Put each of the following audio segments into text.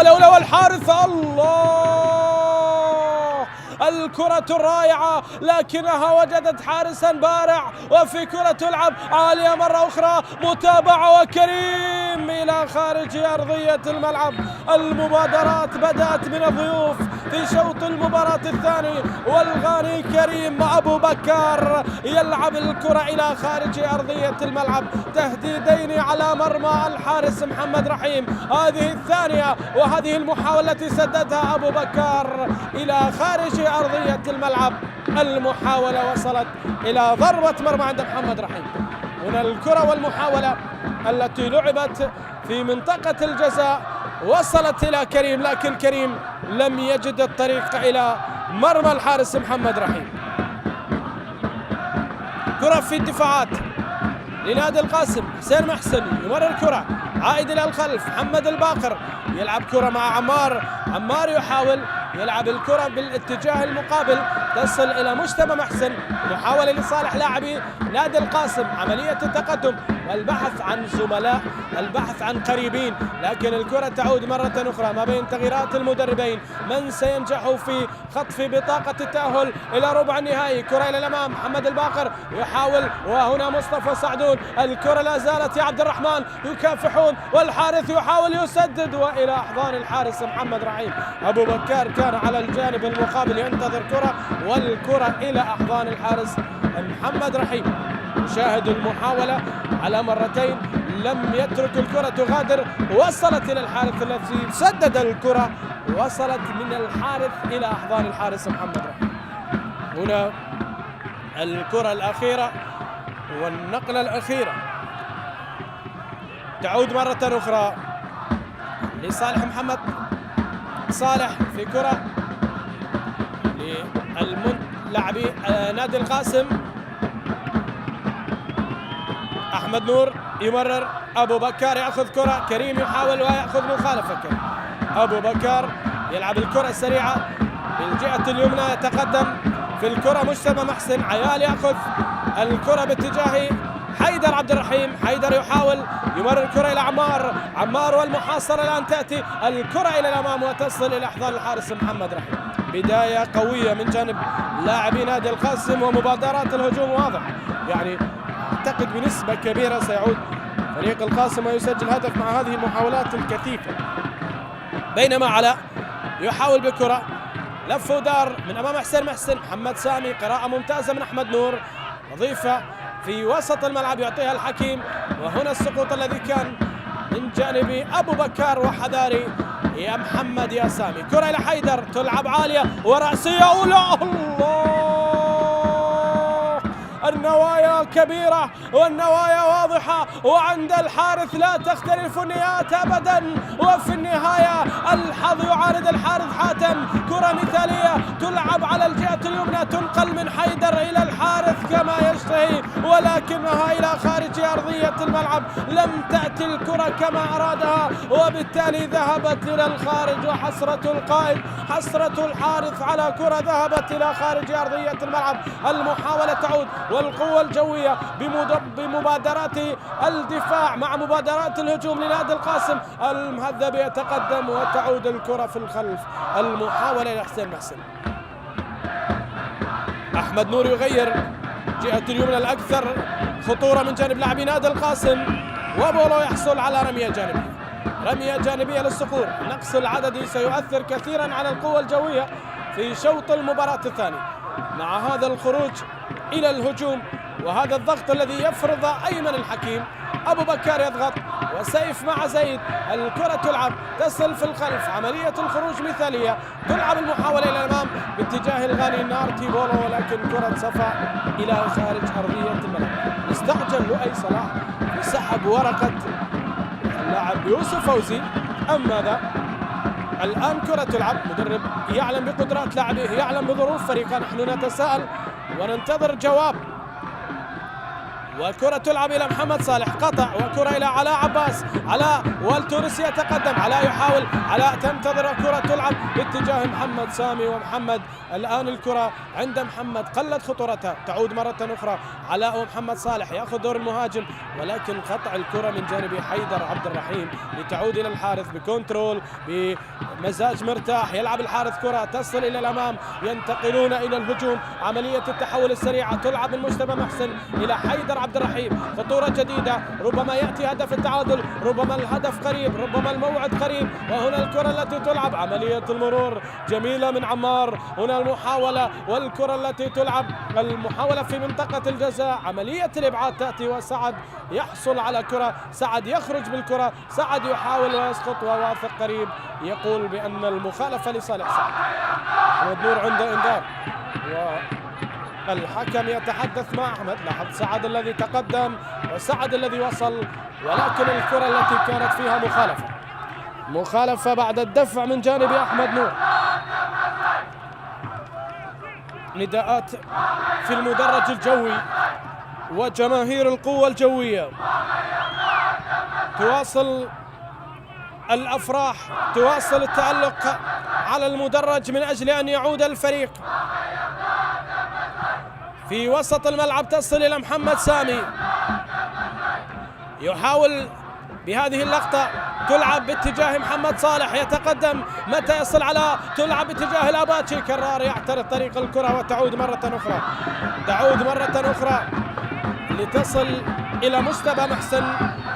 محاولة أولى والحارس الله، الكرة الرائعة لكنها وجدت حارسا بارع، وفي كرة تلعب عالية مرة أخرى، متابعة وكريم إلى خارج أرضية الملعب. المبادرات بدأت من الضيوف في شوط المباراة الثاني، والغاني كريم أبو بكر يلعب الكرة إلى خارج أرضية الملعب، تهديدين على مرمى الحارس محمد رحيم. هذه الثانية وهذه المحاولة التي سددها أبو بكر إلى خارج أرضية الملعب. المحاولة وصلت إلى ضربة مرمى عند محمد رحيم. هنا الكرة والمحاولة التي لعبت في منطقة الجزاء وصلت إلى كريم، لكن كريم لم يجد الطريق إلى مرمى الحارس محمد رحيم. كرة في الدفاعات لنادي القاسم، حسين محسن يمرر الكرة عائد إلى الخلف، محمد الباقر يلعب كرة مع عمار، عمار يحاول يلعب الكرة بالاتجاه المقابل، تصل إلى مجتبى محسن، محاولة لصالح لاعبي نادي القاسم، عملية التقدم والبحث عن زملاء، البحث عن قريبين، لكن الكرة تعود مرة أخرى ما بين تغييرات المدربين، من سينجح في خطف بطاقة التأهل إلى ربع النهائي. كرة إلى الأمام، محمد الباقر يحاول، وهنا مصطفى سعدون، الكرة لا زالت يا عبد الرحمن، يكافحون والحارس يحاول يسدد، وإلى أحضان الحارس محمد رحيم. أبو بكر كان على الجانب المقابل ينتظر كرة، والكرة إلى أحضان الحارس محمد رحيم. شاهد المحاولة على مرتين، لم يترك الكرة تغادر، وصلت إلى الحارس الذي سدد الكرة، وصلت من الحارس إلى أحضان الحارس محمد رحيم. هنا الكرة الأخيرة والنقلة الأخيرة تعود مرة أخرى لصالح محمد صالح، في كرة للاعبي نادي القاسم. أحمد نور يمرر، أبو بكر يأخذ كرة، كريم يحاول ويأخذ مخالفة. أبو بكر يلعب الكرة السريعة بالجهة اليمنى، يتقدم في الكرة مجتبى محسن، عيال يأخذ الكرة باتجاه حيدر عبد الرحيم، حيدر يحاول يمرر الكرة إلى عمار، عمار والمحاصرة الآن تأتي الكرة إلى الأمام وتصل إلى أحضان الحارس محمد رحيم. بداية قوية من جانب لاعبي نادي القاسم، ومبادرات الهجوم واضح، يعني أعتقد بنسبة كبيرة سيعود فريق القاسم ويسجل هدف مع هذه المحاولات الكثيفة. بينما علاء يحاول بكرة، لف ودار من أمام حسين محسن، محمد سامي، قراءة ممتازة من أحمد نور، وظيفة في وسط الملعب يعطيها الحكيم. وهنا السقوط الذي كان من جانب أبو بكر، وحذاري يا محمد يا سامي. كرة إلى حيدر، تلعب عالية ورأسية أولى، الله، النوايا كبيرة والنوايا واضحة، وعند الحارث لا تختلف النيات أبدا، وفي النهاية الحظ يعارض الحارث حاتم. كرة مثالية تلعب على الجهة اليمنى، تنقل من حيدر إلى الحارث كما يشتهي، ولكنها إلى خارج أرضية الملعب، لم تأتي الكرة كما أرادها، وبالتالي ذهبت إلى الخارج. وحسرة القائد، حسرة الحارث على كرة ذهبت إلى خارج أرضية الملعب. المحاولة تعود، والقوة الجوية بمبادرات الدفاع مع مبادرات الهجوم لنادي القاسم. المهذب يتقدم وتعود الكرة في الخلف. المحاولة إلى حسين محسن، أحمد نور يغير جهة اليمنى الأكثر خطورة من جانب لاعبي نادي القاسم، وبولو يحصل على رمية جانبية، رمية جانبية للصقور. النقص العددي سيؤثر كثيرا على القوة الجوية في شوط المباراة الثاني، مع هذا الخروج إلى الهجوم وهذا الضغط الذي يفرض أيمن الحكيم. أبو بكر يضغط، وسيف مع زيد، الكرة تلعب تصل في الخلف، عملية الخروج مثالية، تلعب المحاولة إلى الأمام باتجاه الغاني نارتي بولو، ولكن كرة صفا إلى خارج أرضية الملعب. استعجل لؤي صلاح بسحب ورقة اللاعب يوسف فوزي. أم ماذا؟ الآن كرة تلعب، مدرب يعلم بقدرات لاعبيه، يعلم بظروف فريقه. نحن نتساءل وننتظر جواب والكرة تلعب إلى محمد صالح، قطع وكرة إلى علاء عباس، علاء والتونسي يتقدم، علاء يحاول، علاء تنتظر الكرة تلعب باتجاه محمد سامي، ومحمد الآن الكرة عند محمد قلت خطورتها، تعود مرة أخرى علاء ومحمد صالح يأخذ دور المهاجم، ولكن قطع الكرة من جانب حيدر عبد الرحيم لتعود إلى الحارث بكنترول بمزاج مرتاح. يلعب الحارث كرة تصل إلى الأمام، ينتقلون إلى الهجوم، عملية التحول السريعة تلعب من مجتبى محسن إلى حيدر عبد الرحيم، خطورة جديدة، ربما يأتي هدف التعادل، ربما الهدف قريب، ربما الموعد قريب. وهنا الكرة التي تلعب، عملية المرور جميلة من عمار، هنا المحاولة والكرة التي تلعب، المحاولة في منطقة الجزاء، عملية الإبعاد تأتي وسعد يحصل على كرة، سعد يخرج بالكرة، سعد يحاول ويسقط وواثق قريب يقول بأن المخالفة لصالح سعد. أحمد نور عنده إنذار والحكم يتحدث مع أحمد. لاحظ سعد الذي تقدم وسعد الذي وصل، ولكن الكرة التي كانت فيها مخالفة بعد الدفع من جانب أحمد نور. نداءات في المدرج الجوي وجماهير القوة الجوية، تواصل الأفراح، تواصل التألق على المدرج من أجل أن يعود الفريق. في وسط الملعب تصل إلى محمد سامي، يحاول بهذه اللقطة، تلعب باتجاه محمد صالح، يتقدم، متى يصل على، تلعب باتجاه الأباتشي، كرار يعترض طريق الكرة وتعود مرة أخرى لتصل إلى مجتبى محسن،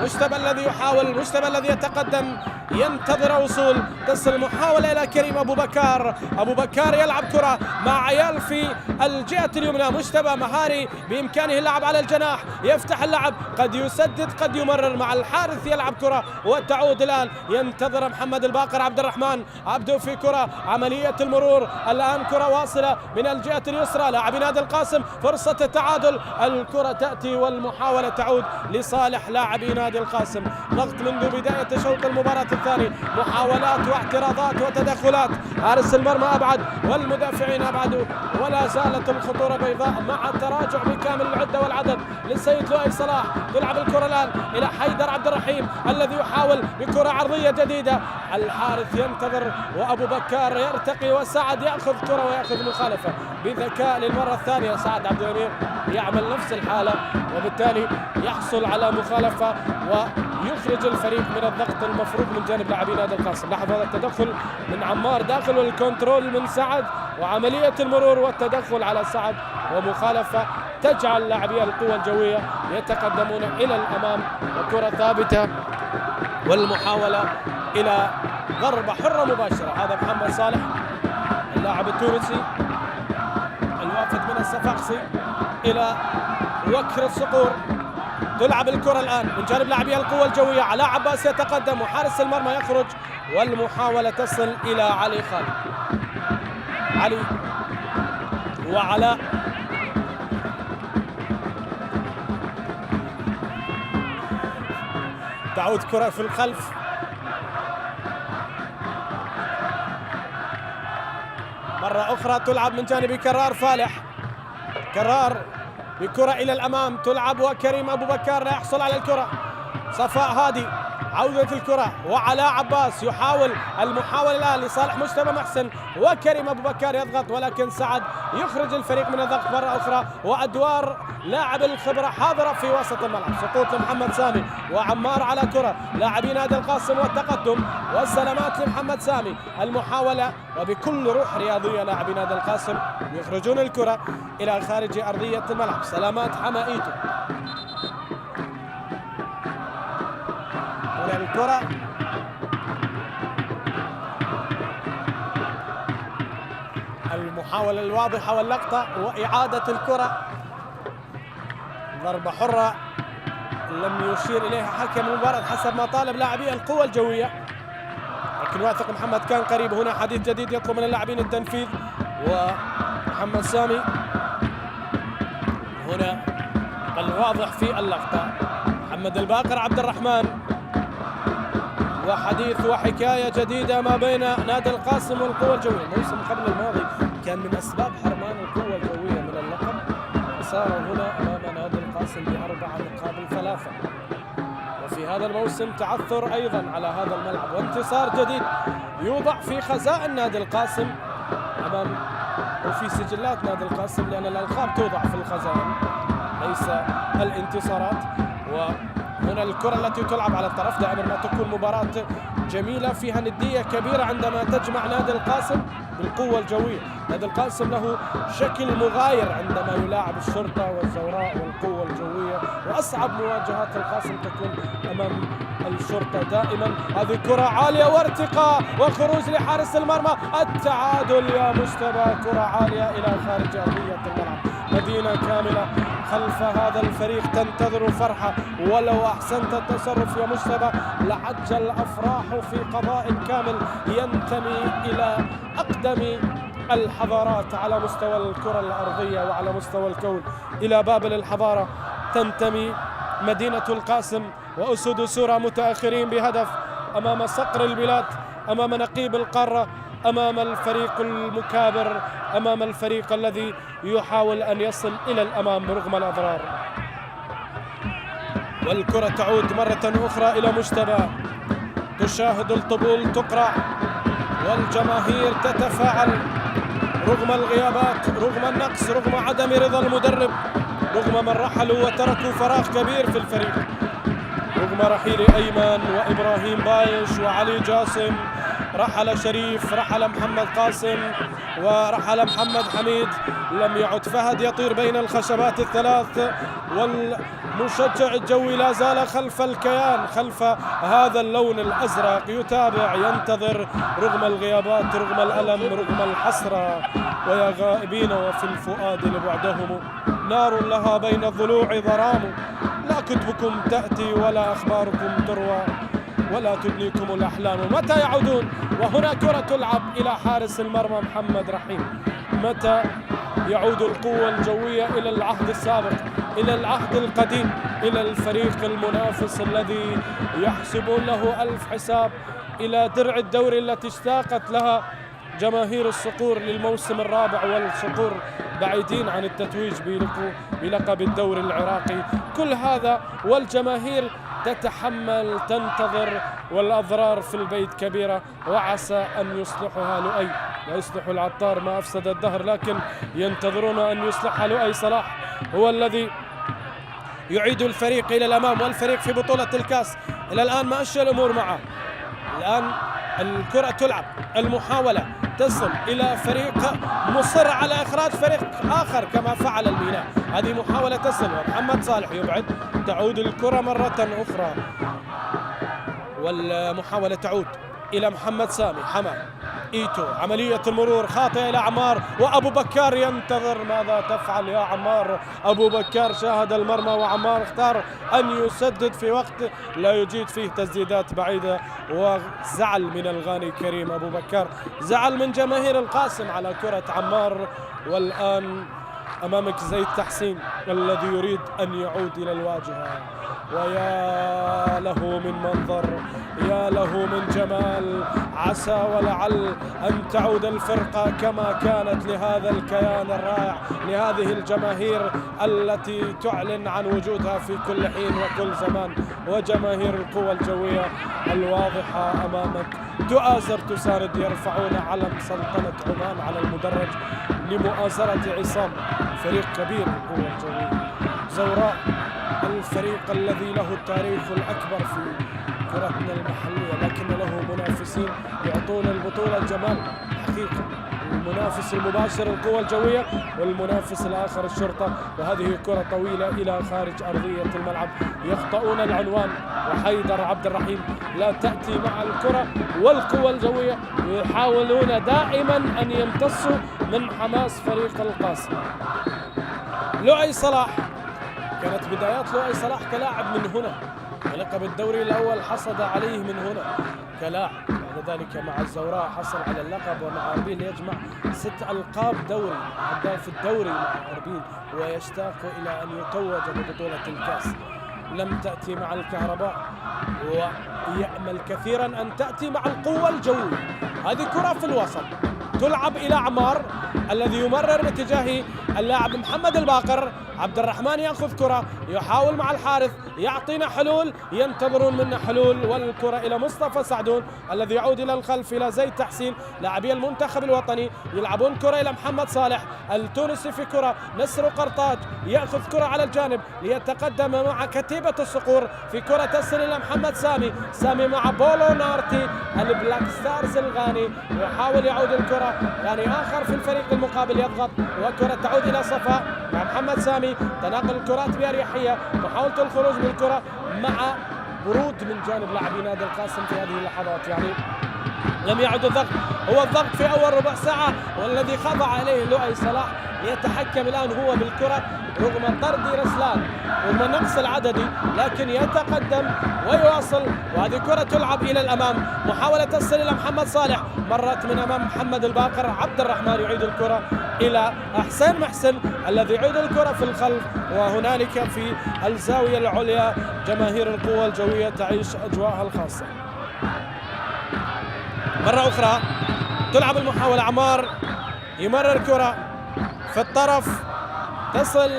مجتبى الذي يحاول، مجتبى الذي يتقدم، ينتظر وصول، تصل محاولة إلى كريم أبو بكر يلعب كرة مع عيال في الجهة اليمنى، مجتبى مهاري بإمكانه اللعب على الجناح، يفتح اللعب، قد يسدد قد يمرر مع الحارث، يلعب كرة وتعود الآن، ينتظر محمد الباقر عبد الرحمن عبده في كرة، عملية المرور الآن، كرة واصلة من الجهة اليسرى، لاعبي نادي القاسم، فرصة التعادل، الكرة تأتي والمحاولة تعود لصالح لاعبي نادي القاسم. ضغط منذ بداية شوط المباراة الثاني، محاولات واعتراضات وتدخلات، حارس المرمى أبعد والمدافعين أبعدوا، ولا زالت الخطورة بيضاء مع التراجع بكامل العدة والعدد للسيد لؤي صلاح. تلعب الكرة الآن إلى حيدر عبد الرحيم الذي يحاول بكرة عرضية جديدة، الحارث ينتظر وأبو بكر يرتقي، وسعد يأخذ كرة ويأخذ مخالفة بذكاء للمرة الثانية. سعد عبد الأمير يعمل نفس الحالة وبالتالي يحصل على مخالفة ويخرج الفريق من الضغط المفروض من جانب لاعبي نادي القاسم. لاحظ هذا التدخل من عمار داخل والكنترول من سعد، وعملية المرور والتدخل على سعد، ومخالفة تجعل لاعبي القوة الجوية يتقدمون إلى الأمام، وكرة ثابتة والمحاولة إلى ضربة حرة مباشرة. هذا محمد صالح اللاعب التونسي الوافد من الصفاقسي إلى وكر الصقور. تلعب الكرة الآن من جانب لاعبي القوة الجوية، علاء عباس يتقدم وحارس المرمى يخرج، والمحاولة تصل إلى علي خالد. علي وعلاء، تعود كرة في الخلف، مرة أخرى تلعب من جانب كرار فالح، كرار بكرة إلى الأمام، تلعب وكريم أبو بكر لا يحصل على الكرة، صفاء هادي عودة الكرة وعلاء عباس يحاول المحاولة الآن لصالح مجتبى محسن، وكريم أبو بكر يضغط، ولكن سعد يخرج الفريق من الضغط مرة أخرى، وأدوار لاعب الخبرة حاضرة في وسط الملعب. سقوط لمحمد سامي وعمار على كرة لاعبي نادي القاسم، والتقدم والسلامات لمحمد سامي، المحاولة وبكل روح رياضية لاعبي نادي القاسم يخرجون الكرة إلى خارج أرضية الملعب. سلامات حمائيتو الكرة، المحاولة الواضحة واللقطة وإعادة الكرة، ضربة حرة لم يشير إليها حكم المباراة حسب ما طالب لاعبي القوة الجوية، لكن واثق محمد كان قريب. هنا حديث جديد يطلب من اللاعبين التنفيذ، ومحمد سامي هنا الواضح في اللقطة، محمد الباقر عبد الرحمن، وحديث وحكاية جديدة ما بين نادي القاسم والقوة الجوية. الموسم قبل الماضي كان من أسباب حرمان القوة الجوية من اللقب، صار هنا أمام نادي القاسم القاسم ب4 مقابل 3. وفي هذا الموسم تعثر أيضا على هذا الملعب، وانتصار جديد يوضع في خزائن نادي القاسم أمام وفي سجلات نادي القاسم، لأن الألقاب توضع في الخزائن ليس الانتصارات. وهنا الكرة التي تلعب على الطرف، دائما ما تكون مباراة جميلة فيها ندية كبيرة عندما تجمع نادي القاسم بالقوة الجوية. نادي القاسم له شكل مغاير عندما يلاعب الشرطة والزوراء والقوة الجوية، وأصعب مواجهات القاسم تكون أمام الشرطة دائما. هذه كرة عالية وارتقاء وخروج لحارس المرمى، التعادل يا مجتبى، كرة عالية إلى خارج أرضية الملعب. مدينة كاملة خلف هذا الفريق تنتظر فرحة، ولو أحسنت التصرف يا مجتبى لعج الأفراح في قضاء كامل ينتمي إلى أقدم الحضارات على مستوى الكرة الأرضية وعلى مستوى الكون. إلى بابل الحضارة تنتمي مدينة القاسم، وأسود سورة متأخرين بهدف أمام صقر البلاد، أمام نقيب القارة، أمام الفريق المكابر، أمام الفريق الذي يحاول أن يصل إلى الأمام رغم الأضرار. والكرة تعود مرة أخرى إلى مجتبى، تشاهد الطبول تقرع والجماهير تتفاعل رغم الغيابات، رغم النقص، رغم عدم رضا المدرب، رغم من رحلوا وتركوا فراغ كبير في الفريق، رغم رحيل أيمن وإبراهيم بايش وعلي جاسم، رحل شريف، رحل محمد قاسم، ورحل محمد حميد. لم يعد فهد يطير بين الخشبات الثلاث، والمشجع الجوي لا زال خلف الكيان، خلف هذا اللون الأزرق، يتابع ينتظر رغم الغيابات، رغم الألم، رغم الحسرة. ويا غائبين وفي الفؤاد لبعدهم نار لها بين الضلوع ظرام، لا كتبكم تأتي ولا أخباركم تروى ولا تدنيكم الأحلام. متى يعودون؟ وهنا كرة تلعب إلى حارس المرمى محمد رحيم. متى يعود القوة الجوية إلى العهد السابق، إلى العهد القديم، إلى الفريق المنافس الذي يحسبون له ألف حساب، إلى درع الدوري التي اشتاقت لها جماهير الصقور للموسم الرابع، والصقور بعيدين عن التتويج بلقب الدوري العراقي. كل هذا والجماهير تتحمل تنتظر، والأضرار في البيت كبيرة، وعسى أن يصلحها لؤي ويصلح العطار ما أفسد الدهر، لكن ينتظرون أن يصلحها لؤي صلاح، هو الذي يعيد الفريق إلى الأمام. والفريق في بطولة الكاس إلى الآن ما أشياء الأمور معه. الآن الكرة تلعب، المحاولة تصل إلى فريق مصر على إخراج فريق آخر كما فعل الميناء. هذه محاولة تصل ومحمد صالح يبعد، تعود الكرة مرة أخرى، والمحاولة تعود إلى محمد سامي. حمام إيتو، عملية المرور خاطئة إلى عمار، وأبو بكار ينتظر ماذا تفعل يا عمار. أبو بكار شاهد المرمى، وعمار اختار أن يسدد في وقت لا يجيد فيه تسديدات بعيدة، وزعل من الغاني كريم أبو بكار، زعل من جماهير القاسم على كرة عمار. والآن أمامك زيد تحسين الذي يريد أن يعود إلى الواجهة، ويا له من منظر، يا له من جمال. عسى ولعل أن تعود الفرقة كما كانت لهذا الكيان الرائع، لهذه الجماهير التي تعلن عن وجودها في كل حين وكل زمان. وجماهير القوى الجوية الواضحة أمامك تؤازر تساند، يرفعون علم سلطنة عمان على المدرج لمؤازرة عصام، فريق كبير القوى الجوية. زوراء الفريق الذي له التاريخ الأكبر في كرتنا المحلية، لكن له منافسين يعطون البطولة الجمال حقيقة. المنافس المباشر القوى الجوية، والمنافس الآخر الشرطة. وهذه كرة طويلة إلى خارج أرضية الملعب، يخطئون العنوان، وحيدر عبد الرحيم لا تأتي مع الكرة، والقوى الجوية يحاولون دائما أن يمتصوا من حماس فريق القاسم. لؤي صلاح، كانت بدايات لؤي صلاح كلاعب من هنا، ولقب الدوري الأول حصد عليه من هنا كلاعب، بعد ذلك مع الزوراء حصل على اللقب، ومع أربيل يجمع 6 ألقاب دوري، هداف الدوري مع أربيل، ويشتاق إلى أن يتوج ببطولة الكاس. لم تأتي مع الكهرباء، ويأمل كثيرا أن تأتي مع القوة الجوية. هذه كرة في الوسط، تلعب إلى عمار الذي يمرر باتجاه اللاعب محمد الباقر. عبد الرحمن يأخذ كرة يحاول مع الحارث يعطينا حلول، ينتظرون منا حلول، والكرة إلى مصطفى سعدون الذي يعود إلى الخلف إلى زيد تحسين لاعبي المنتخب الوطني. يلعبون كرة إلى محمد صالح التونسي في كرة. نسر قرطاج يأخذ كرة على الجانب ليتقدم مع كتيبة الصقور في كرة تصل إلى محمد سامي مع بولو نارتي البلاك ستارز الغاني يحاول يعود الكرة. غاني آخر في الفريق المقابل يضغط وكرة تعود إلى صفاء مع محمد سامي. تناقل الكرات بأريحية، محاولة الخروج بالكرة مع برود من جانب لاعبي نادي القاسم في هذه اللحظات. يعني لم يعد الضغط، هو الضغط في أول ربع ساعة والذي خضع عليه لؤي صلاح ليتحكم الآن هو بالكرة رغم طرد رسلان رغم النقص العددي، لكن يتقدم ويواصل. وهذه كرة تلعب إلى الأمام، محاولة تصل إلى محمد صالح، مرت من أمام محمد الباقر. عبد الرحمن يعيد الكرة إلى حسين محسن الذي يعيد الكرة في الخلف. وهنالك في الزاوية العليا جماهير القوة الجوية تعيش أجواءها الخاصة. مرة أخرى تلعب المحاولة، عمار يمرر كرة في الطرف تصل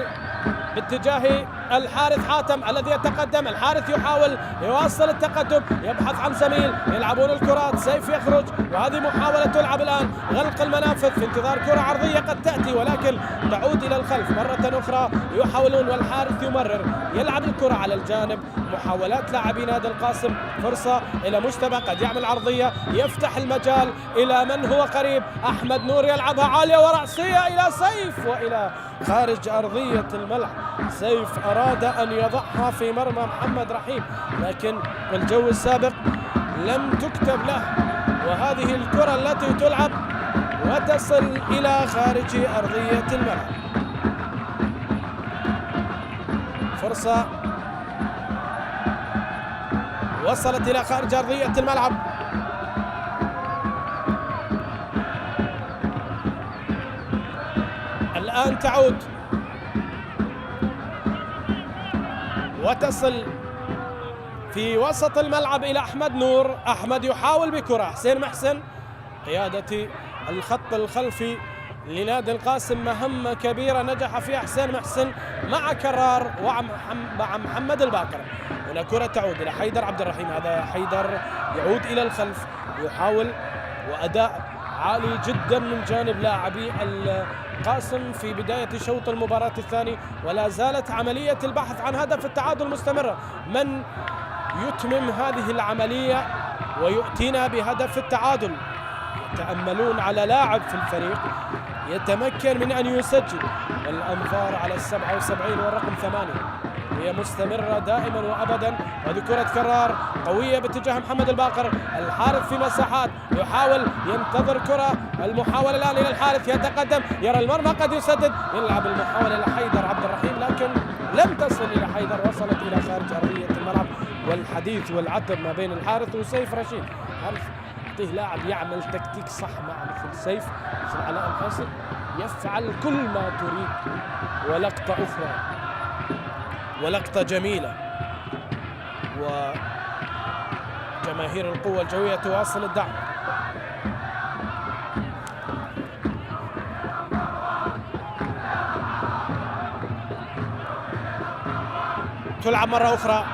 باتجاه الحارث حاتم الذي يتقدم. الحارث يحاول يواصل التقدم، يبحث عن زميل، يلعبون الكرات، سيف يخرج. وهذه محاولة تلعب الآن غلق المنافذ في انتظار كرة عرضية قد تأتي ولكن تعود إلى الخلف مرة أخرى. يحاولون والحارث يمرر، يلعب الكرة على الجانب. محاولات لاعبي نادي القاسم، فرصة إلى مجتبى قد يعمل عرضية، يفتح المجال إلى من هو قريب. أحمد نور يلعبها عالية ورأسية إلى سيف وإلى خارج أرضية الملعب. سيف أراد أن يضعها في مرمى محمد رحيم لكن الجو السابق لم تكتب له. وهذه الكرة التي تلعب وتصل إلى خارج أرضية الملعب. فرصة وصلت إلى خارج أرضية الملعب. الآن تعود وتصل في وسط الملعب إلى أحمد نور. أحمد يحاول بكرة، حسين محسن قيادة الخط الخلفي لنادي القاسم مهمة كبيرة نجح فيها حسين محسن مع كرار ومع محمد الباقر. هنا كرة تعود إلى حيدر عبد الرحيم. هذا حيدر يعود إلى الخلف يحاول، وأداء عالي جدا من جانب لاعبي القاسم في بداية شوط المباراة الثاني. ولا زالت عملية البحث عن هدف التعادل مستمرة. من يتمم هذه العملية ويؤتينا بهدف التعادل؟ يتأملون على لاعب في الفريق يتمكن من أن يسجل. والأنظار على 77 والرقم 8 هي مستمرة دائما وأبدا. هذه كرة كرار قوية باتجاه محمد الباقر. الحارث في مساحات يحاول ينتظر كرة. المحاولة الآن إلى الحارث، يتقدم يرى المرمى قد يسدد، يلعب المحاولة إلى حيدر عبد الرحيم لكن لم تصل إلى حيدر، وصلت إلى خارج أرضية الملعب. والحديث والعتب ما بين الحارث وسيف رشيد. حارث يعطيه لاعب يعمل تكتيك صح مع مثل سيف مثل علاء الحاصل، يفعل كل ما تريد. ولقطة أخرى ولقطة جميلة، وجماهير القوة الجوية تواصل الدعم. تلعب مرة أخرى،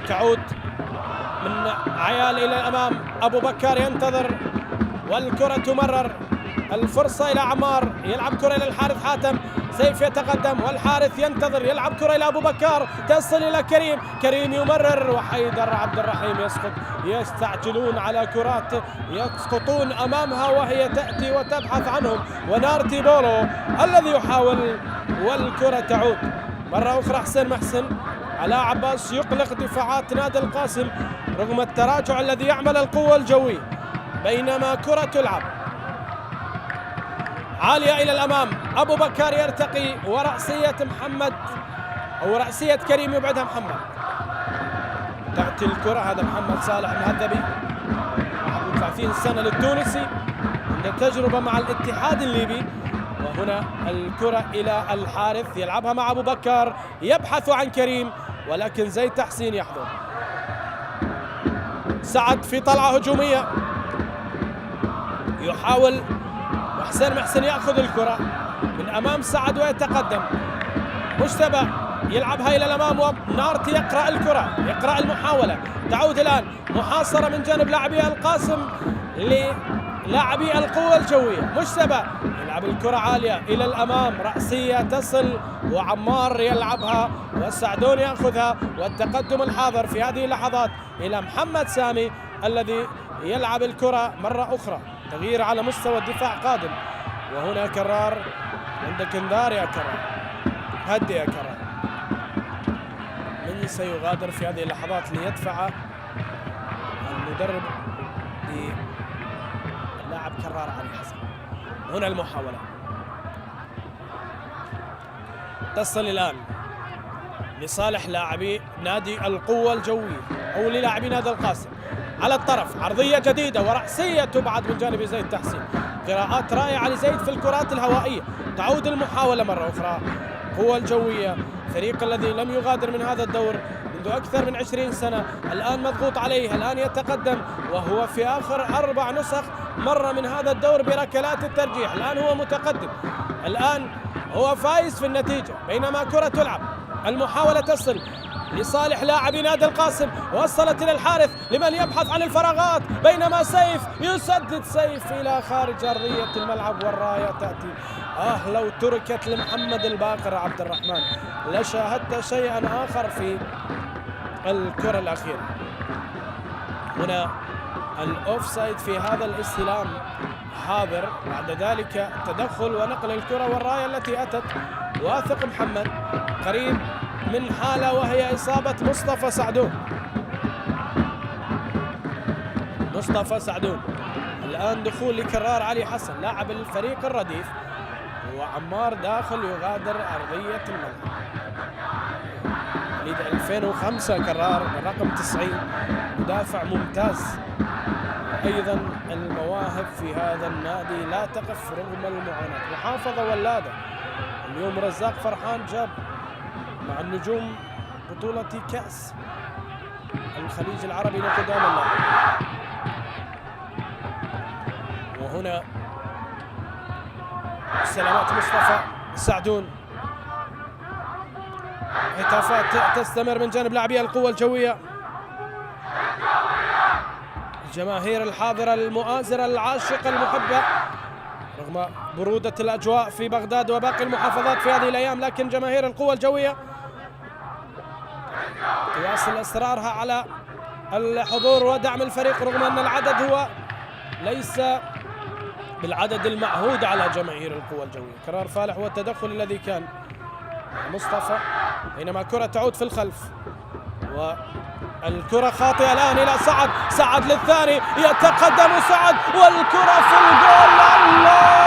تعود من عيال إلى الأمام. أبو بكر ينتظر والكرة تمرر. الفرصة إلى عمار، يلعب كرة إلى الحارث حاتم. سيف يتقدم والحارث ينتظر، يلعب كرة إلى أبو بكر، تصل إلى كريم يمرر. وحيدر عبد الرحيم يسقط. يستعجلون على كرات يسقطون أمامها وهي تأتي وتبحث عنهم. ونارتي بولو الذي يحاول، والكرة تعود مرة أخرى. حسين محسن، علاء عباس يقلق دفاعات نادي القاسم رغم التراجع الذي يعمل القوة الجوية. بينما كرة تلعب عالية إلى الأمام. أبو بكر يرتقي ورأسية محمد أو رأسية كريم يبعدها محمد. تأتي الكرة، هذا محمد صالح المهذبي 31 سنة للتونسي، عنده تجربة مع الاتحاد الليبي. وهنا الكرة إلى الحارث، يلعبها مع أبو بكر، يبحث عن كريم ولكن زيد تحسين يحضر. سعد في طلعة هجومية، يحاول وحسين محسن يأخذ الكرة من أمام سعد ويتقدم. مجتبى يلعبها إلى الأمام ونارتي يقرأ الكرة، يقرأ المحاولة. تعود الآن محاصرة من جانب لاعبي القاسم للاعبي القوة الجوية. مجتبى يلعب الكرة عالية إلى الأمام، رأسية تصل وعمار يلعبها والسعدون يأخذها. والتقدم الحاضر في هذه اللحظات إلى محمد سامي الذي يلعب الكرة مرة أخرى. تغيير على مستوى الدفاع قادم. وهنا كرار، عندك انذار يا كرار، هدي يا كرار. من سيغادر في هذه اللحظات ليدفع المدرب للاعب كرار علي حسن؟ هنا المحاولة تصل الآن لصالح لاعبي نادي القوة الجوية أو للاعبي نادي القاسم. على الطرف عرضية جديدة ورأسية تبعد من جانب زيد تحسين. قراءات رائعة لزيد في الكرات الهوائية. تعود المحاولة مرة أخرى. القوة الجوية فريق الذي لم يغادر من هذا الدور منذ أكثر من 20 سنة، الآن مضغوط عليه، الآن يتقدم وهو في آخر 4 نسخ مر من هذا الدور بركلات الترجيح. الآن هو متقدم، الآن هو فايز في النتيجة. بينما كرة تلعب، المحاولة تصل لصالح لاعبي نادي القاسم، وصلت إلى الحارث لمن يبحث عن الفراغات، بينما سيف يسدد، سيف إلى خارج أرضية الملعب والراية تأتي. لو تركت لمحمد الباقر عبد الرحمن لشاهدت شيئا آخر في الكرة الأخيرة. هنا الأوفسايد في هذا الاستلام حاضر، بعد ذلك تدخل ونقل الكرة والراية التي أتت. واثق محمد قريب من حالة وهي إصابة مصطفى سعدون. مصطفى سعدون الآن دخول لكرار علي حسن لاعب الفريق الرديف، وعمار داخل يغادر أرضية الملعب. وليد 2005 كرار بالرقم 90 مدافع ممتاز. أيضا المواهب في هذا النادي لا تقف رغم المعاناة. محافظة ولادة اليوم رزاق فرحان جاب مع النجوم بطولة كأس الخليج العربي لقدام اللاعب. وهنا سلامات مصطفى سعدون. هتافات تستمر من جانب لاعبي القوة الجوية. الجماهير الحاضرة المؤازرة العاشقة المحبة رغم برودة الأجواء في بغداد وباقي المحافظات في هذه الأيام، لكن جماهير القوة الجوية تواصل إصرارها على الحضور ودعم الفريق رغم أن العدد هو ليس بالعدد المعهود على جماهير القوة الجوية. قرار فالح والتدخل الذي كان مصطفى، بينما كرة تعود في الخلف والكرة خاطئة الآن إلى سعد. سعد للثاني، يتقدم سعد والكرة في الجول. الله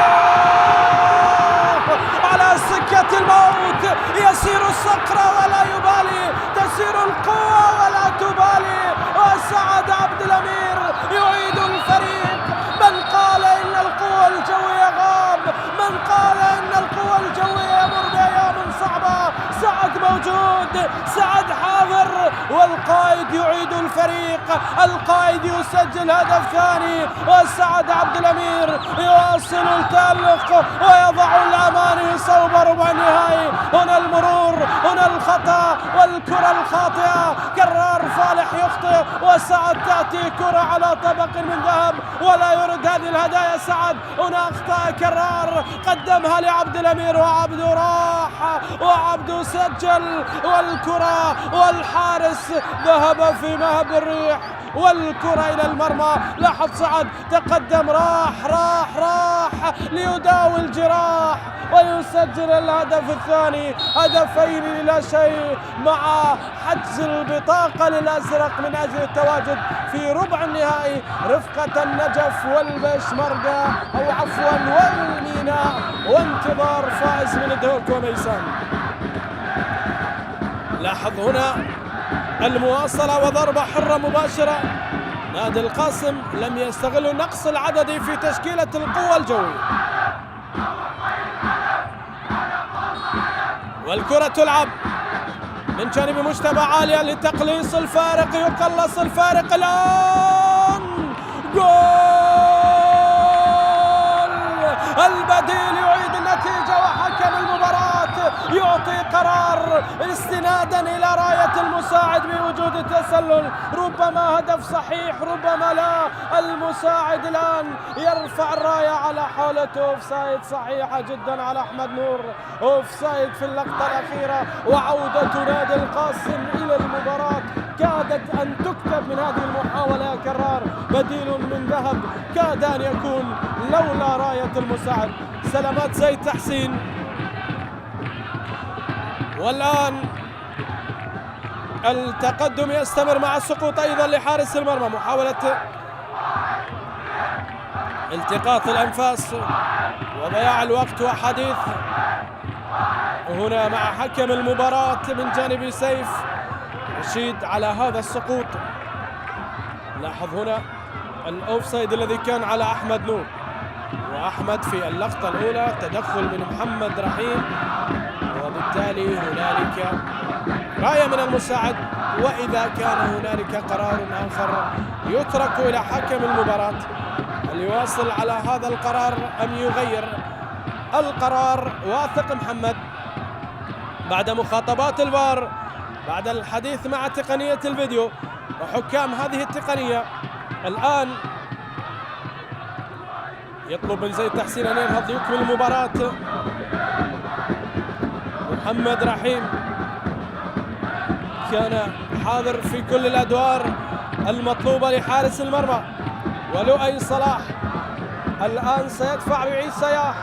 على سكة الموت، يسير الصقر ولا يبالي، تسير القوة ولا تبالي، وسعد عبد الأمير يعيد الفريق. من قال إن القوة الجوية غاب، من قال إن القوة الجوية يمر بأيام صعبة، سعد موجود، سعد حاضر، والقائد يعيد الفريق، القائد يسجل هدف ثاني، وسعد عبد الأمير يواصل التألق ويضع الأماني صوب ربع النهائي. هنا المرور، هنا الخطأ والكرة الخاطئة. كرار فالح يخطئ وسعد تأتي كرة على طبق من ذهب ولا يرد هذه الهدايا سعد. هنا أخطأ كرار، قدمها لعبد الأمير وعبد راح وعبد سجل، والكرة والحارس ذهب في مهب الريح والكرة إلى المرمى. لاحظ سعد تقدم، راح ليداوي الجراح ويسجل الهدف الثاني. هدفين لا شيء مع حجز البطاقة للأزرق من أجل التواجد في ربع النهائي رفقة النجف والبشمركة أو عفوا والميناء، وانتظار فائز من الدهوك وميسان. لاحظ هنا المواصلة وضربة حرة مباشرة. نادي القاسم لم يستغل نقص العددي في تشكيلة القوة الجوية. والكرة تلعب من جانب مجتبى عالية لتقليص الفارق، يقلص الفارق الآن. جول استنادا إلى راية المساعد بوجود التسلل. ربما هدف صحيح ربما لا. المساعد الآن يرفع الراية على حالة أوفسايد صحيحة جدا على أحمد نور. أوفسايد في اللقطة الأخيرة. وعودة نادي القاسم إلى المباراة. كادت أن تكتب من هذه المحاولة يا كرار بديل من ذهب. كاد أن يكون لولا راية المساعد. سلامات زيد تحسين. والآن التقدم يستمر مع السقوط أيضا لحارس المرمى. محاولة التقاط الأنفاس وضياع الوقت وحديث هنا مع حكم المباراة من جانب سيف رشيد على هذا السقوط. لاحظ هنا الأوفسايد الذي كان على أحمد نور، وأحمد في اللقطة الأولى تدخل من محمد رحيم، وبالتالي هنالك راية من المساعد. وإذا كان هنالك قرار آخر يترك إلى حكم المباراة هل يواصل على هذا القرار أم يغير القرار. واثق محمد بعد مخاطبات الفار، بعد الحديث مع تقنية الفيديو وحكام هذه التقنية، الآن يطلب من زيد تحسين أن ينهض ليكمل المباراة. محمد رحيم كان حاضر في كل الأدوار المطلوبة لحارس المرمى. ولؤي صلاح الآن سيدفع بعيد سياح،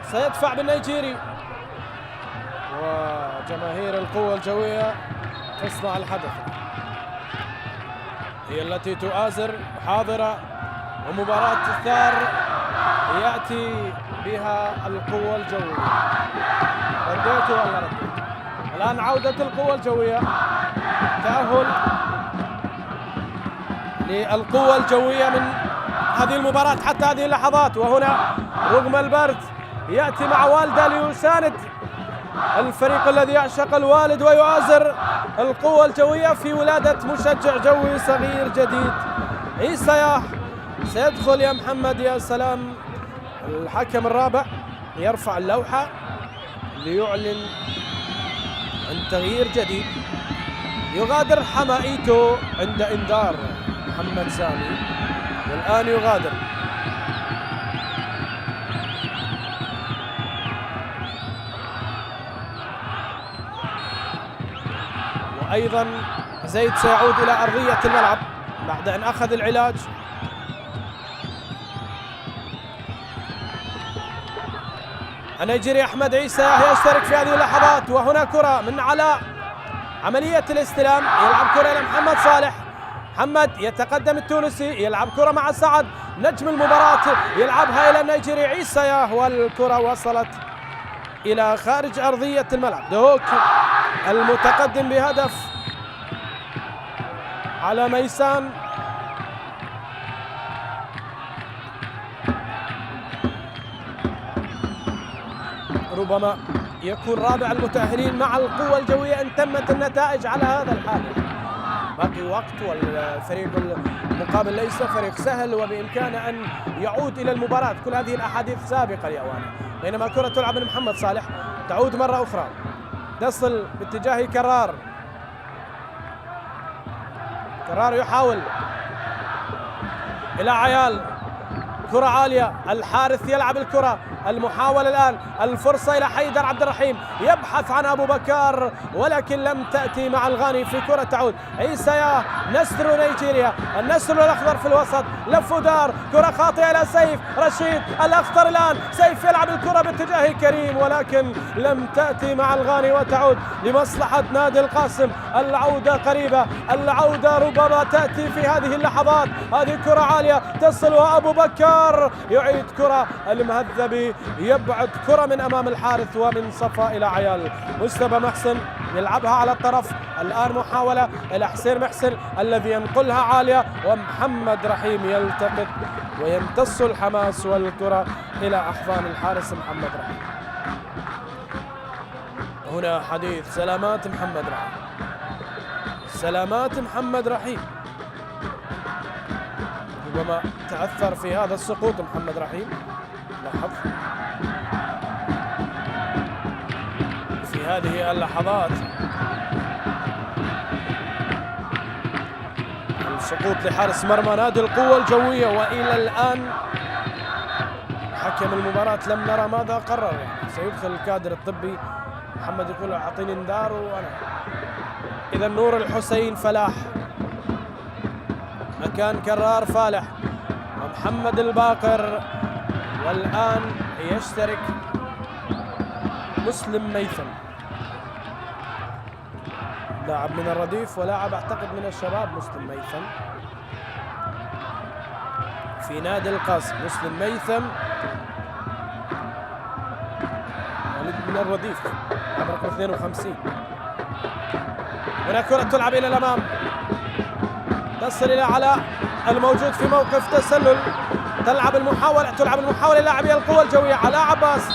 سيدفع بالنيجيري، وجماهير القوة الجوية تصنع الحدث، هي التي تؤازر حاضرة. ومباراة الثار يأتي بها القوة الجوية. رديت ولا رديت؟ الآن عودة القوة الجوية، تأهل للقوة الجوية من هذه المباراة حتى هذه اللحظات. وهنا رغم البرد يأتي مع والده ليساند الفريق الذي يعشق الوالد ويؤازر القوة الجوية في ولادة مشجع جوي صغير جديد. عيسى ياح سيدخل يا محمد. يا سلام. الحكم الرابع يرفع اللوحة ليعلن عن تغيير جديد. يغادر حمائيتو عند انذار محمد سامي، والآن يغادر. وأيضا زيد سيعود إلى أرضية الملعب بعد أن أخذ العلاج. النيجيري أحمد عيسى يشترك في هذه اللحظات. وهنا كرة من علاء، عملية الاستلام، يلعب كرة إلى محمد صالح. محمد يتقدم التونسي، يلعب كرة مع سعد نجم المباراة، يلعبها إلى النيجيري عيسى، والكرة وصلت إلى خارج أرضية الملعب. دهوك المتقدم بهدف على ميسان. ربما يكون رابع المتأهلين مع القوة الجوية إن تمت النتائج على هذا الحال. باقي وقت والفريق المقابل ليس فريق سهل، وبإمكانه أن يعود إلى المباراة. كل هذه الأحاديث سابقة لأوانه. بينما كرة تلعب من محمد صالح تعود مرة أخرى، تصل باتجاه كرار. كرار يحاول إلى عيال، كرة عالية، الحارث يلعب الكرة. المحاولة الآن، الفرصة إلى حيدر عبد الرحيم، يبحث عن أبو بكر ولكن لم تأتي مع الغاني في كرة تعود. عيسى نسر نيجيريا، النسر الأخضر في الوسط، لف ودار، كرة خاطئة إلى سيف رشيد الأخضر. الآن سيف يلعب الكرة باتجاه كريم ولكن لم تأتي مع الغاني وتعود لمصلحة نادي القاسم. العودة قريبة، العودة ربما تأتي في هذه اللحظات. هذه كرة عالية تصل وأبو بكر يعيد كرة. المهذبي يبعد كرة من أمام الحارث ومن صفا إلى عيال. مصطفى محسن يلعبها على الطرف. الآن محاولة إلى حسين محسن الذي ينقلها عالية، ومحمد رحيم يلتقط ويمتص الحماس والكرة إلى أحضان الحارس محمد رحيم. هنا حديث سلامات محمد رحيم، سلامات محمد رحيم. ربما تأثر في هذا السقوط محمد رحيم. لاحظ في في هذه اللحظات. السقوط لحارس مرمى نادي القوة الجوية، وإلى الآن حكم المباراة لم نرى ماذا قرر. سيدخل الكادر الطبي، محمد يقول أعطيني انذار وأنا. إذا نور الحسين فلاح مكان كرار فالح ومحمد الباقر، والآن يشترك مسلم ميثم، لاعب من الرديف ولاعب أعتقد من الشباب. مسلم ميثم في نادي القاسم. مسلم ميثم من الرديف رقم 52. هنا كرة تلعب إلى الأمام، تصل إلى علاء الموجود في موقف تسلل. تلعب المحاولة لاعبي القوة الجوية علاء عباس،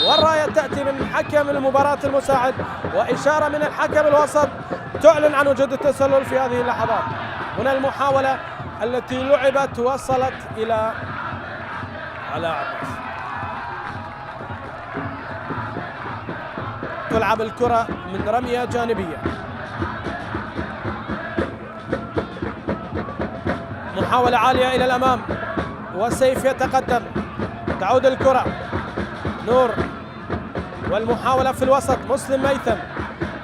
والراية تأتي من حكم المباراة المساعد وإشارة من الحكم الوسط تعلن عن وجود التسلل في هذه اللحظات. هنا المحاولة التي لعبت وصلت إلى علاء عباس. تلعب الكرة من رمية جانبية، محاولة عالية إلى الأمام وسيف يتقدم. تعود الكرة نور والمحاولة في الوسط. مسلم ميثم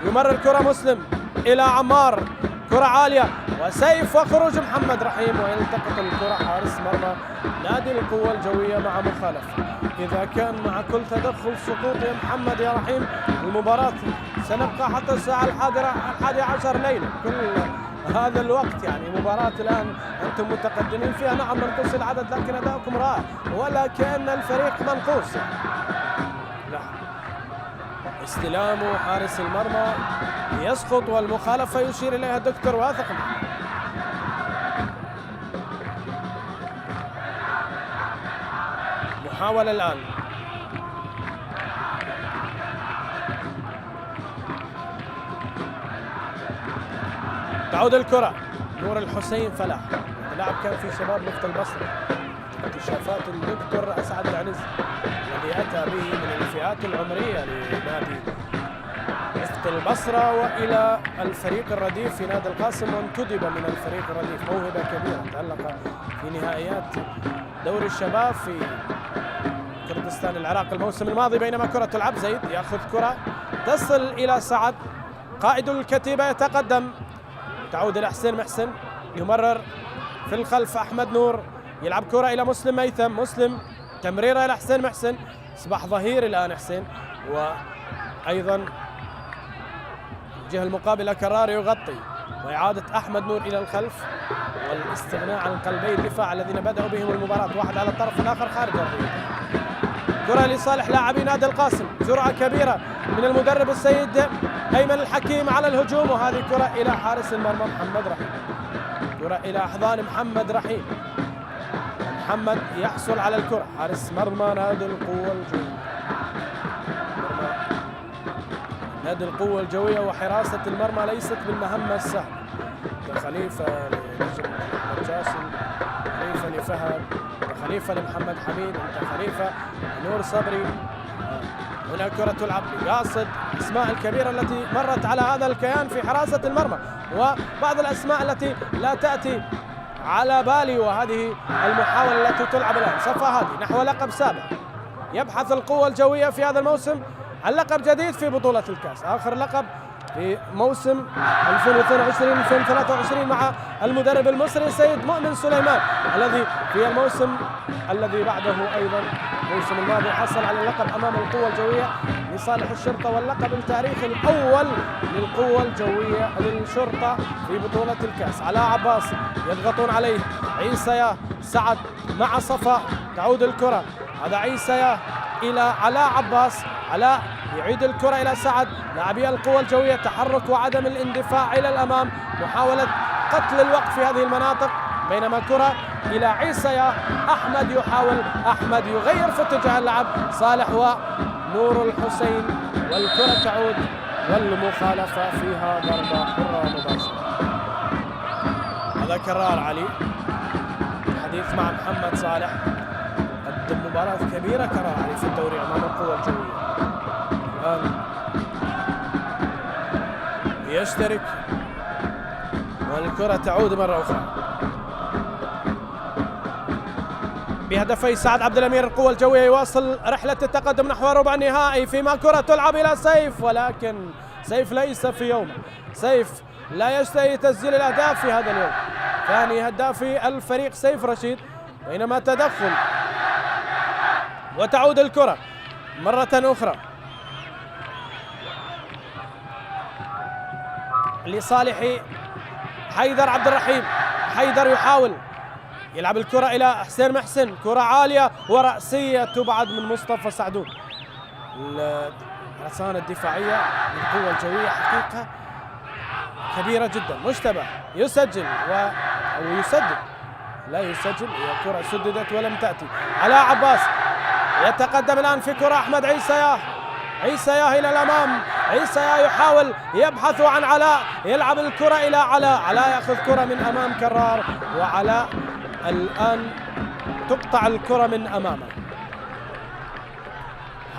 يمرر الكرة مسلم إلى عمار، كرة عالية وسيف وخروج محمد رحيم، ويلتقط الكرة حارس مرمى نادي القوة الجوية مع مخالفة. إذا كان مع كل تدخل سقوط يا محمد يا رحيم المباراة سنبقى حتى الساعة 11 ليلة، كل هذا الوقت يعني مباراة الآن أنتم متقدمين فيها. نعم منقوص العدد لكن أداؤكم رائع، ولا كأن الفريق منقوص. لا، استلام حارس المرمى يسقط والمخالفة يشير إليها الدكتور واثق. محاولة الآن، تعود الكرة نور الحسين فلاح، اللاعب كان في شباب نفط البصرة. اكتشافات الدكتور أسعد العنز الذي أتى به من الفئات العمرية لنادي نفط البصرة وإلى الفريق الرديف في نادي القاسم، وانتدب من الفريق الرديف. موهبة كبيرة تألق في نهائيات دوري الشباب في كردستان العراق الموسم الماضي. بينما كرة تلعب زيد يأخذ كرة تصل إلى سعد قائد الكتيبة يتقدم. تعود إلى حسين محسن، يمرر في الخلف أحمد نور، يلعب كرة إلى مسلم ميثم. مسلم تمريرة إلى حسين محسن، أصبح ظهير الآن حسين، وأيضا الجهة المقابلة كرار يغطي، وإعادة أحمد نور إلى الخلف والاستغناء عن قلبي الدفاع الذين بدأوا بهم المباراة، واحد على الطرف الآخر خارج الرياض. كرة لصالح لاعبي نادي القاسم، جرعة كبيرة من المدرب السيد أيمن الحكيم على الهجوم، وهذه كرة إلى حارس المرمى محمد رحيم. كرة إلى أحضان محمد رحيم، محمد يحصل على الكرة. حارس مرمى نادي القوة الجوية، نادي القوة الجوية وحراسة المرمى ليست بالمهمة السهلة. خليفة لنجم محمد جاسم، خليفة لفهد، خليفة لمحمد حميد، خليفة نور صبري. هنا كرة تلعب لقاصد، الأسماء الكبيرة التي مرت على هذا الكيان في حراسة المرمى، وبعض الأسماء التي لا تأتي على بالي. وهذه المحاولة التي تلعب الآن صفا هادي نحو لقب سابع. يبحث القوة الجوية في هذا الموسم عن لقب جديد في بطولة الكاس، آخر لقب في موسم 2022-2023 مع المدرب المصري سيد مؤمن سليمان، الذي في الموسم الذي بعده أيضا الموسم الماضي حصل على اللقب أمام القوة الجوية لصالح الشرطة، واللقب التاريخي الأول للقوة الجوية للشرطة في بطولة الكاس. علاء عباس يضغطون عليه، عيسى يا سعد مع صفا. تعود الكرة، هذا عيسى يا إلى علاء عباس، علاء يعيد الكرة إلى سعد. لاعبي القوة الجوية تحرك وعدم الاندفاع إلى الأمام، محاولة قتل الوقت في هذه المناطق. بينما كرة إلى عيسى يا أحمد، يحاول أحمد يغير في اتجاه اللعب، صالح ونور الحسين، والكرة تعود والمخالفة فيها ضربة حرة مباشرة. هذا كرار علي، الحديث مع محمد صالح، قدم مباراة كبيرة كرار علي في الدوري أمام القوة الجوية. الآن يشترك والكرة تعود مرة أخرى بهدفي سعد عبد الأمير. القوة الجوية يواصل رحلة التقدم نحو ربع النهائي، فيما كرة تلعب إلى سيف، ولكن سيف ليس في يومه. سيف لا يشتهي تسجيل الأهداف في هذا اليوم، ثاني هدافي الفريق سيف رشيد، بينما تدخل وتعود الكرة مرة أخرى لصالح حيدر عبد الرحيم. حيدر يحاول يلعب الكرة إلى حسين محسن، كرة عالية ورأسية تبعد من مصطفى سعدون. الرصانة الدفاعية للقوة الجوية حقيقة كبيرة جدا. مجتبى يسجل أو يسدد، لا يسجل، هي كرة سددت ولم تأتي. علاء عباس يتقدم الآن في كرة أحمد عيسى ياه. عيسى ياه إلى الأمام، عيسى ياه يحاول يبحث عن علاء، يلعب الكرة إلى علاء، علاء يأخذ كرة من أمام كرار، وعلاء الآن تقطع الكرة من أمامه.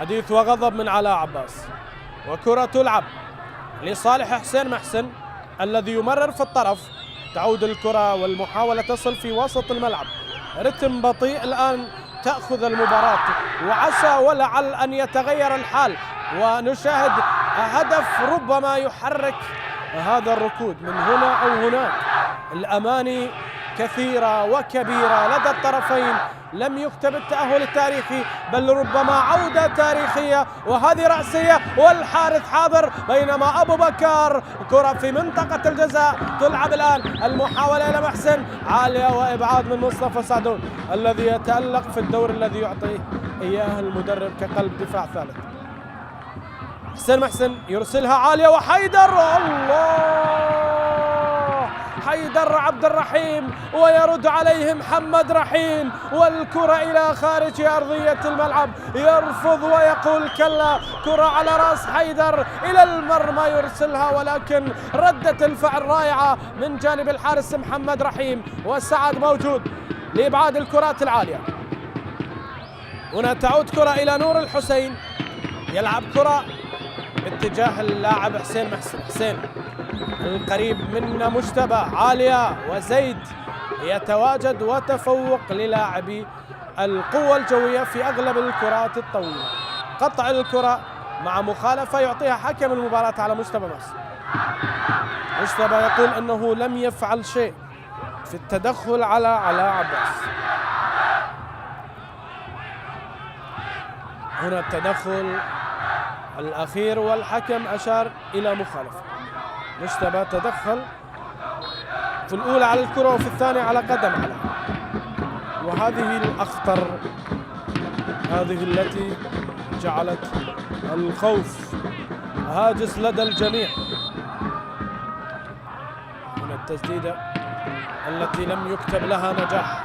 حديث وغضب من علاء عباس، وكرة تلعب لصالح حسين محسن الذي يمرر في الطرف. تعود الكرة والمحاولة تصل في وسط الملعب، رتم بطيء الآن تأخذ المباراة، وعسى ولعل أن يتغير الحال ونشاهد هدف ربما يحرك هذا الركود من هنا أو هناك. الأماني كثيرة وكبيرة لدى الطرفين، لم يكتب التأهل التاريخي بل ربما عودة تاريخية، وهذه رأسية والحارث حاضر، بينما أبو بكر كرة في منطقة الجزاء تلعب الآن. المحاولة إلى محسن عالية وإبعاد من مصطفى سعدون الذي يتألق في الدور الذي يعطيه إياه المدرب كقلب دفاع ثالث. حسين محسن يرسلها عالية وحيدر، الله، حيدر عبد الرحيم ويرد عليه محمد رحيم، والكرة إلى خارج أرضية الملعب، يرفض ويقول كلا. كرة على رأس حيدر إلى المرمى يرسلها، ولكن ردة الفعل رائعة من جانب الحارس محمد رحيم، وسعد موجود لإبعاد الكرات العالية. هنا تعود كرة إلى نور الحسين، يلعب كرة باتجاه اللاعب حسين محسن. حسين القريب من مجتبى، عالية وزيد يتواجد، وتفوق للاعبي القوة الجوية في أغلب الكرات الطويلة. قطع الكرة مع مخالفة يعطيها حكم المباراة على مجتبى محسن. مجتبى يقول أنه لم يفعل شيء في التدخل على علاء عباس. هنا التدخل الأخير والحكم أشار إلى مخالفة. مجتبى تدخل في الأولى على الكرة وفي الثانية على قدم علاء، وهذه الأخطر، هذه التي جعلت الخوف هاجس لدى الجميع. هنا التسديدة التي لم يكتب لها نجاح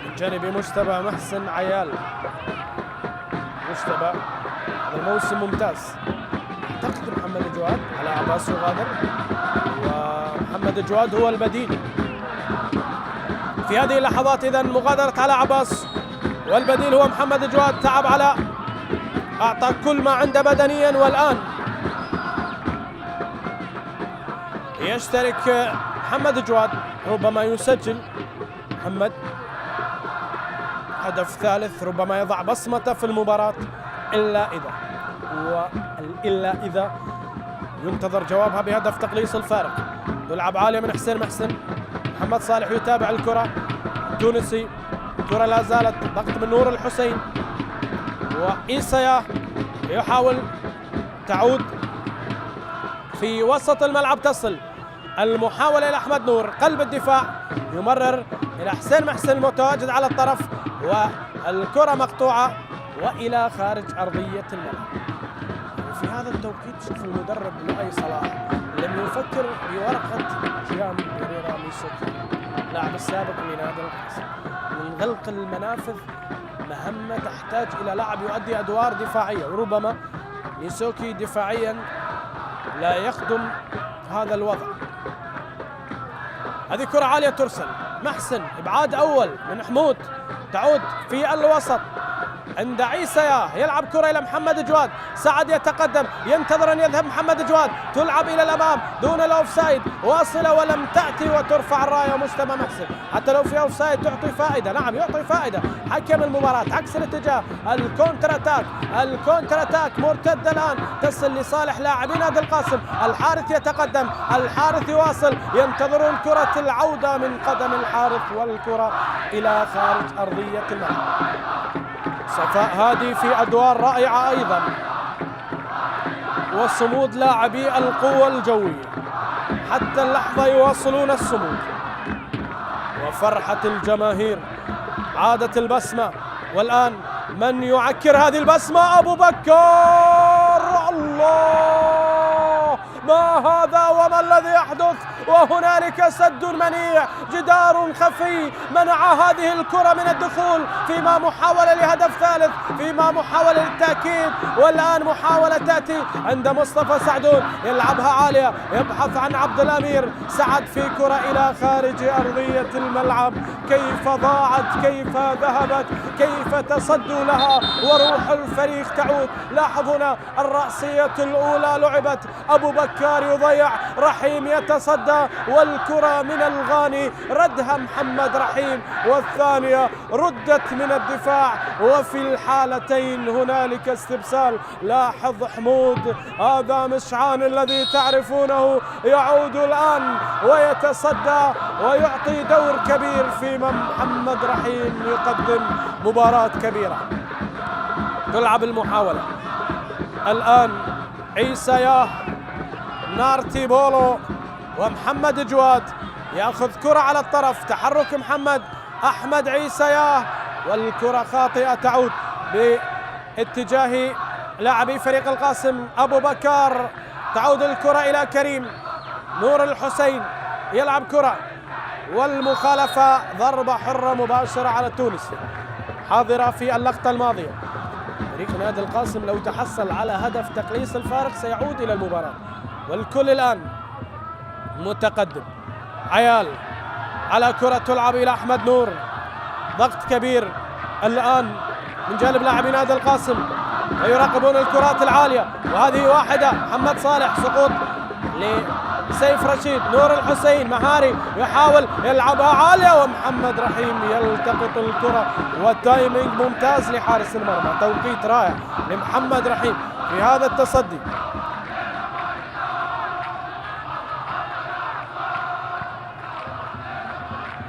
من جانب مجتبى محسن عيال. مجتبى هذا الموسم ممتاز. اعتقد محمد الجواد على عباس يغادر، ومحمد الجواد هو البديل في هذه اللحظات. إذن مغادرة على عباس، والبديل هو محمد الجواد. تعب على، أعطى كل ما عنده بدنيا، والآن يشترك محمد الجواد، ربما يسجل محمد هدف ثالث، ربما يضع بصمته في المباراة، إلا إذا ينتظر جوابها بهدف تقليص الفارق. يلعب عالية من حسين محسن، محمد صالح يتابع الكرة، التونسي، الكرة لا زالت ضغط من نور الحسين، وإيسايا يحاول، تعود في وسط الملعب، تصل المحاولة إلى أحمد نور قلب الدفاع، يمرر إلى حسين محسن المتواجد على الطرف، والكرة مقطوعة وإلى خارج أرضية الملعب. في هذا التوقيت شوف المدرب لؤي صلاح لم يفكر بورقة جيان بيريرا ميسوكي اللاعب السابق لنادي القاسم من غلق المنافذ، مهمة تحتاج إلى لاعب يؤدي أدوار دفاعية، وربما ميسوكي دفاعيا لا يخدم هذا الوضع. هذه كرة عالية ترسل، محسن إبعاد أول من حمود، تعود في الوسط، عند عيسى ياه، يلعب كرة إلى محمد جواد، سعد يتقدم، ينتظر أن يذهب محمد جواد، تلعب إلى الأمام دون الأوفسايد، واصلة ولم تأتي وترفع الراية. مجتمع محسن حتى لو في أوفسايد تعطي فائدة، نعم يعطي فائدة. حكم المباراة عكس الاتجاه، الكونتر أتاك، الكونتر أتاك مرتدة الآن تصل لصالح لاعبي نادي القاسم. الحارث يتقدم، الحارث يواصل، ينتظرون كرة العودة من قدم الحارث والكرة إلى خارج أرضية الملعب. صفاء هادي في أدوار رائعة أيضا، وصمود لاعبي القوة الجوية حتى اللحظة يواصلون الصمود، وفرحة الجماهير. عادت البسمة، والآن من يعكر هذه البسمة؟ أبو بكر. الله، ما هذا وما الذي يحدث؟ وهنالك سد منيع، جدار خفي منع هذه الكرة من الدخول، فيما محاولة لهدف ثالث، فيما محاولة للتأكيد. والآن محاولة تأتي عند مصطفى سعدون، يلعبها عالية، يبحث عن عبد الأمير سعد في كرة إلى خارج أرضية الملعب. كيف ضاعت، كيف ذهبت، كيف تصدوا لها وروح الفريق تعود. لاحظ هنا الرأسية الأولى لعبت، أبو بكر يضيع، رحيم يتصدى، والكرة من الغاني ردها محمد رحيم، والثانية ردت من الدفاع. وفي الحالتين هنالك استبسال. لاحظ حمود، هذا مشعان الذي تعرفونه يعود الآن ويتصدى ويعطي دور كبير، فيما محمد رحيم يقدم مباراة كبيرة. تلعب المحاولة الآن، عيسى ياه، نارتي بولو، ومحمد جواد ياخذ كرة على الطرف، تحرك محمد أحمد عيسى ياه، والكرة خاطئة تعود باتجاه لاعبي فريق القاسم. أبو بكر، تعود الكرة إلى كريم نور الحسين، يلعب كرة، والمخالفة ضربة حرة مباشرة على التونسي حاضرة في اللقطة الماضية. فريق نادي القاسم لو تحصل على هدف تقليص الفارق سيعود إلى المباراة، والكل الآن متقدم. عيال على كرة تلعب إلى أحمد نور، ضغط كبير الآن من جانب لاعبي نادي القاسم، ويراقبون الكرات العالية، وهذه واحدة. محمد صالح، سقوط لسيف رشيد، نور الحسين مهاري يحاول يلعبها عالية، ومحمد رحيم يلتقط الكرة، والتايمينج ممتاز لحارس المرمى، توقيت رائع لمحمد رحيم في هذا التصدي.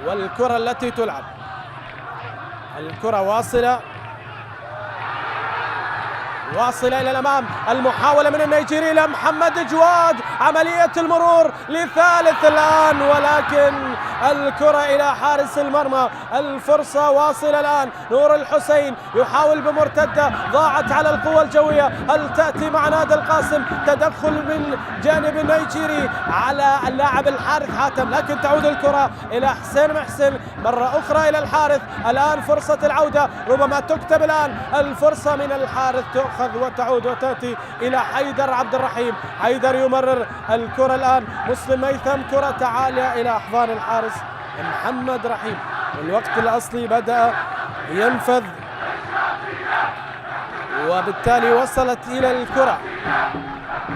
والكرة التي تلعب، الكرة واصلة إلى الأمام، المحاولة من النيجيري لمحمد جواد، عملية المرور لثالث الآن، ولكن الكرة إلى حارس المرمى. الفرصة واصلة الآن، نور الحسين يحاول بمرتدة، ضاعت على القوة الجوية. هل تأتي مع نادي القاسم تدخل من جانب النيجيري على اللاعب الحارث حاتم، لكن تعود الكرة إلى حسين محسن مرة أخرى إلى الحارث. الآن فرصة العودة، ربما تكتب الآن الفرصة من الحارث، تؤخذ وتعود وتأتي إلى حيدر عبد الرحيم. حيدر يمرر الكرة الآن، مسلم ميثم، كرة عالية إلى أحضان الحارس محمد رحيم. والوقت الأصلي بدأ ينفذ، وبالتالي وصلت إلى الكرة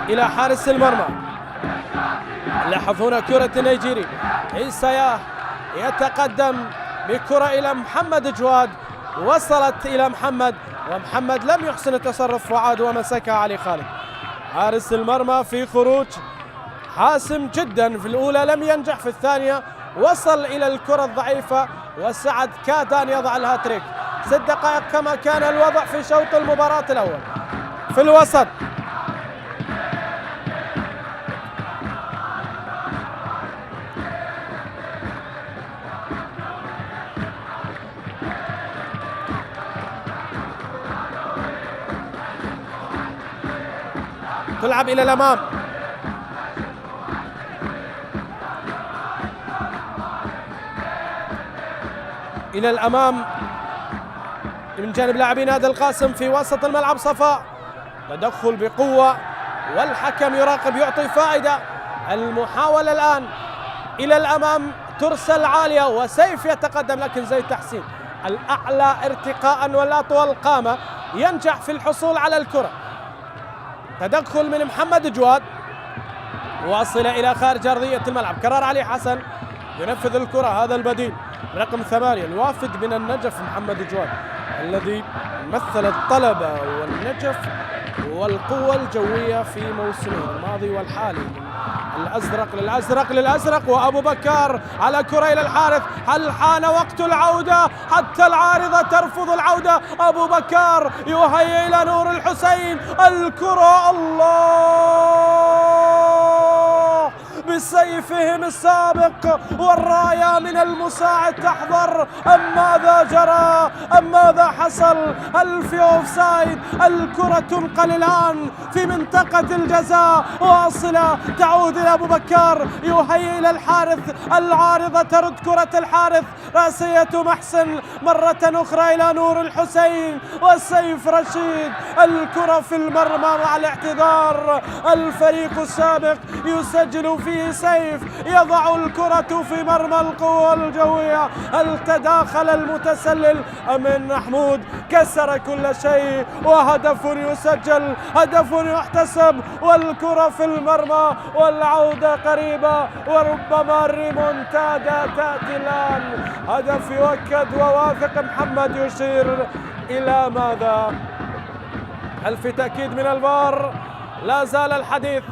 إلى حارس المرمى. لاحظ هنا كرة النيجيري، عيسى ياه يتقدم بكرة إلى محمد جواد، وصلت إلى محمد، ومحمد لم يحسن التصرف وعاد ومسكها علي خالد. حارس المرمى في خروج حاسم جدا، في الأولى لم ينجح، في الثانية وصل إلى الكرة الضعيفة، وسعد كاد أن يضع الهاتريك. 6 دقائق كما كان الوضع في شوط المباراة الأول. في الوسط تلعب إلى الأمام، إلى الأمام من جانب لاعبي نادي القاسم في وسط الملعب. صفاء، تدخل بقوة، والحكم يراقب يعطي فائدة. المحاولة الآن إلى الأمام ترسل عالية، وسيف يتقدم، لكن زيد تحسين الأعلى ارتقاء والأطول قامة ينجح في الحصول على الكرة. تدخل من محمد جواد، واصلة إلى خارج أرضية الملعب. قرار علي حسن ينفذ الكرة، هذا البديل رقم 8 الوافد من النجف محمد جواد الذي مثل الطلبة والنجف والقوة الجوية في موسمين الماضي والحالي. الأزرق للأزرق للأزرق، وأبو بكر على كرة إلى الحارث. هل حان وقت العودة؟ حتى العارضة ترفض العودة. أبو بكر يهيئ إلى نور الحسين الكرة، الله بسيفهم السابق والراية من المساعد تحضر. أم ماذا جرى؟ أم ماذا حصل؟ هل في أوفسايد؟ الكرة تنقل الآن في منطقة الجزاء، واصلة تعود إلى أبو بكر يهيئ إلى الحارث. العارضة ترد كرة الحارث، رأسية محسن مرة أخرى إلى نور الحسين والسيف رشيد. الكرة في المرمى مع الاعتذار. الفريق السابق يسجل فيه سيف، يضع الكرة في مرمى القوة الجوية. هل تداخل المتسلل؟ أمين محمود كسر كل شيء، وهدف يسجل، هدف يحتسب، والكرة في المرمى والعودة قريبة، وربما الريمونتادا تأتي الآن. هدف يؤكد وواثق محمد يشير إلى ماذا؟ هل في تأكيد من الفار؟ لا زال الحديث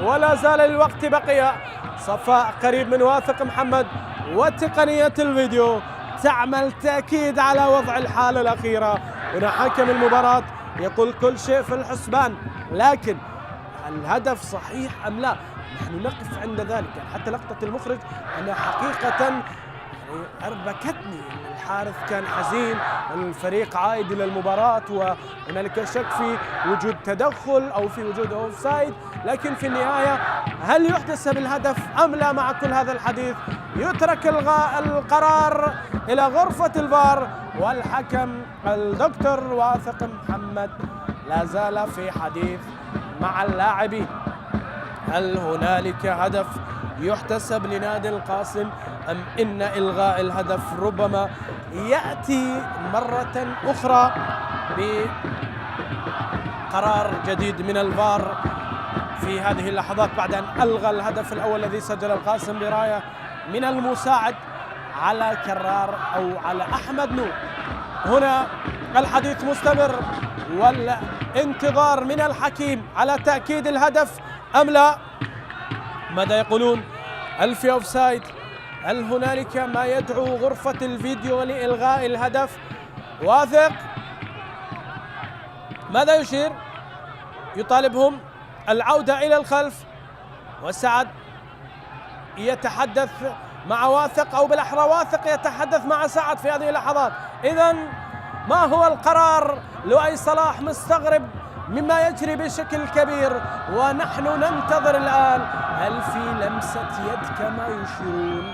ولا زال الوقت بقي. صفاء قريب من واثق محمد، وتقنية الفيديو تعمل تأكيد على وضع الحالة الأخيرة. هنا حكم المباراة يقول كل شيء في الحسبان، لكن الهدف صحيح أم لا؟ نحن نقف عند ذلك. يعني حتى لقطة المخرج أنا حقيقة أربكتني. الحارث كان حزين، الفريق عائد إلى المباراة وهنالك شك في وجود تدخل أو في وجود أوفسايد، لكن في النهاية هل يحتسب الهدف أم لا؟ مع كل هذا الحديث يترك القرار إلى غرفة الفار، والحكم الدكتور واثق محمد لا زال في حديث مع اللاعبين. هل هنالك هدف يحتسب لنادي القاسم أم إن إلغاء الهدف ربما يأتي مرة أخرى بقرار جديد من الفار في هذه اللحظات بعد أن ألغى الهدف الأول الذي سجل القاسم براية من المساعد على كرار أو على أحمد نور. هنا الحديث مستمر والانتظار من الحكيم على تأكيد الهدف أم لا. ماذا يقولون؟ هل في أوفسايد؟ هل هنالك ما يدعو غرفة الفيديو لإلغاء الهدف؟ واثق ماذا يشير؟ يطالبهم العودة إلى الخلف، وسعد يتحدث مع واثق، أو بالأحرى واثق يتحدث مع سعد في هذه اللحظات. إذن ما هو القرار؟ لؤي صلاح مستغرب مما يجري بشكل كبير، ونحن ننتظر الآن. هل في لمسة يد كما يشيرون؟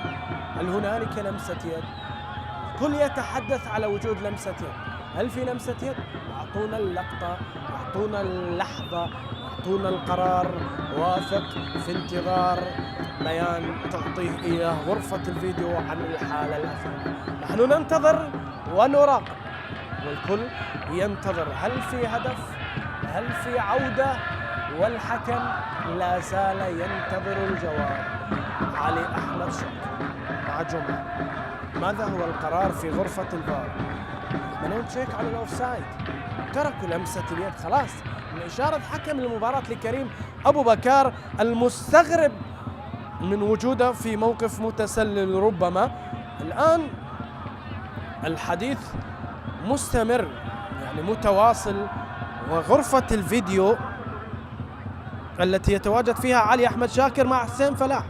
هل هنالك لمسة يد؟ كل يتحدث على وجود لمسة يد. هل في لمسة يد؟ أعطونا اللقطة، أعطونا اللحظة، أعطونا القرار. واثق في انتظار بيان تعطيه إياه غرفة الفيديو عن الحالة الأخيرة. نحن ننتظر ونراقب والكل ينتظر. هل في هدف؟ هل في عودة؟ والحكم لا زال ينتظر الجواب. علي أحمد شاكر مع جمعة. ماذا هو القرار في غرفة الفار؟ يعملون تشيك على الأوفسايد، تركوا لمسة اليد خلاص من إشارة حكم المباراة لكريم أبو بكر المستغرب من وجوده في موقف متسلل ربما. الآن الحديث مستمر يعني متواصل، وغرفة الفيديو التي يتواجد فيها علي أحمد شاكر مع حسين فلاح،